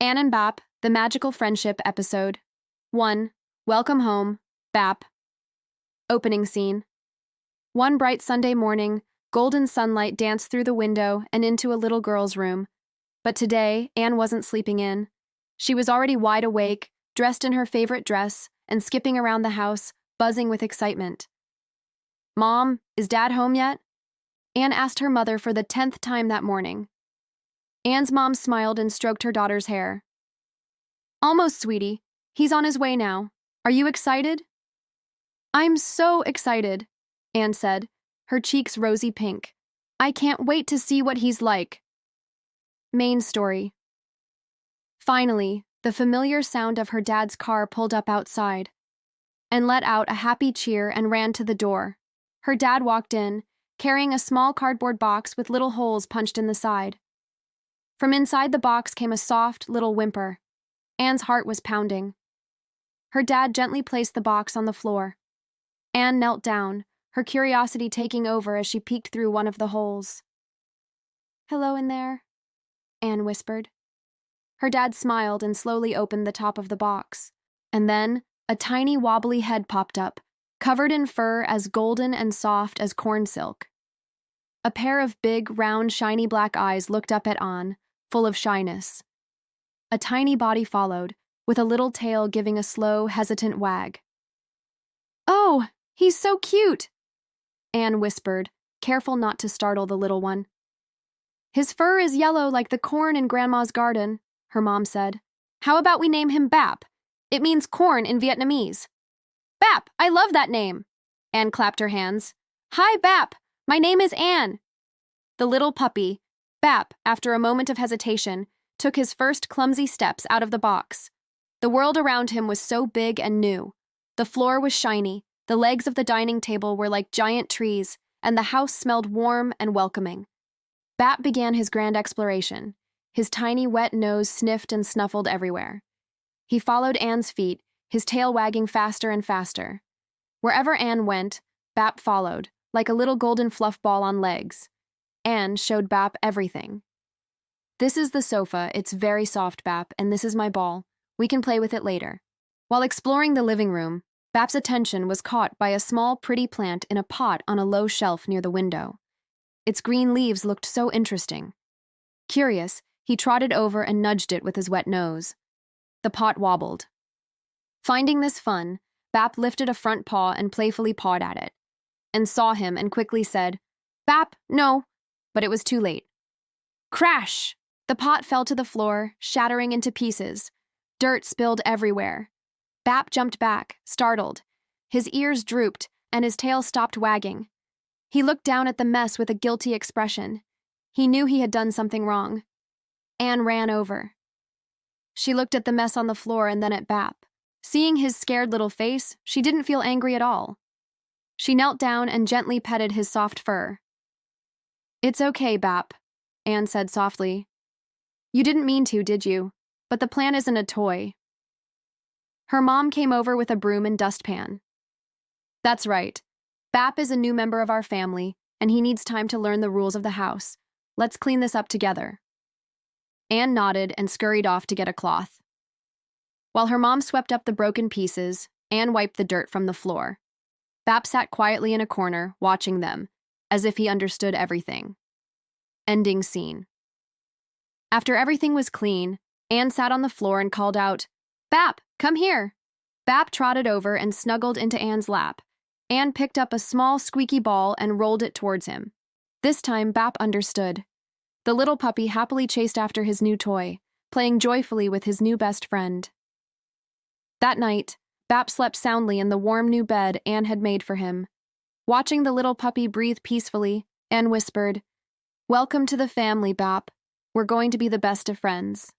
Anne and Bap, the Magical Friendship episode. 1. Welcome home, Bap. Opening scene. One bright Sunday morning, golden sunlight danced through the window and into a little girl's room. But today, Anne wasn't sleeping in. She was already wide awake, dressed in her favorite dress, and skipping around the house, buzzing with excitement. "Mom, is Dad home yet?" Anne asked her mother for the 10th time that morning. Anne's mom smiled and stroked her daughter's hair. "Almost, sweetie. He's on his way now. Are you excited?" "I'm so excited," Anne said, her cheeks rosy pink. "I can't wait to see what he's like." Main story. Finally, the familiar sound of her dad's car pulled up outside and let out a happy cheer and ran to the door. Her dad walked in, carrying a small cardboard box with little holes punched in the side. From inside the box came a soft, little whimper. Anne's heart was pounding. Her dad gently placed the box on the floor. Anne knelt down, her curiosity taking over as she peeked through one of the holes. "Hello in there," Anne whispered. Her dad smiled and slowly opened the top of the box. And then, a tiny wobbly head popped up, covered in fur as golden and soft as corn silk. A pair of big, round, shiny black eyes looked up at Anne, full of shyness. A tiny body followed, with a little tail giving a slow, hesitant wag. "Oh, he's so cute," Anne whispered, careful not to startle the little one. "His fur is yellow like the corn in Grandma's garden," her mom said. "How about we name him Bap? It means corn in Vietnamese." "Bap, I love that name!" Anne clapped her hands. "Hi, Bap! My name is Anne." The little puppy, Bap, after a moment of hesitation, took his first clumsy steps out of the box. The world around him was so big and new. The floor was shiny, the legs of the dining table were like giant trees, and the house smelled warm and welcoming. Bap began his grand exploration. His tiny wet nose sniffed and snuffled everywhere. He followed Anne's feet, his tail wagging faster and faster. Wherever Anne went, Bap followed, like a little golden fluff ball on legs. Anne showed Bap everything. "This is the sofa, it's very soft, Bap, and this is my ball. We can play with it later." While exploring the living room, Bap's attention was caught by a small, pretty plant in a pot on a low shelf near the window. Its green leaves looked so interesting. Curious, he trotted over and nudged it with his wet nose. The pot wobbled. Finding this fun, Bap lifted a front paw and playfully pawed at it, and saw him and quickly said, "Bap, no," but it was too late. Crash! The pot fell to the floor, shattering into pieces. Dirt spilled everywhere. Bap jumped back, startled. His ears drooped, and his tail stopped wagging. He looked down at the mess with a guilty expression. He knew he had done something wrong. Anne ran over. She looked at the mess on the floor and then at Bap. Seeing his scared little face, she didn't feel angry at all. She knelt down and gently petted his soft fur. "It's okay, Bap," Anne said softly. "You didn't mean to, did you? But the plant isn't a toy." Her mom came over with a broom and dustpan. "That's right. Bap is a new member of our family, and he needs time to learn the rules of the house. Let's clean this up together." Anne nodded and scurried off to get a cloth. While her mom swept up the broken pieces, Anne wiped the dirt from the floor. Bap sat quietly in a corner, watching them, as if he understood everything. Ending scene. After everything was clean, Anne sat on the floor and called out, "Bap, come here." Bap trotted over and snuggled into Anne's lap. Anne picked up a small squeaky ball and rolled it towards him. This time, Bap understood. The little puppy happily chased after his new toy, playing joyfully with his new best friend. That night, Bap slept soundly in the warm new bed Anne had made for him. Watching the little puppy breathe peacefully, Anne whispered, "Welcome to the family, Bap. We're going to be the best of friends."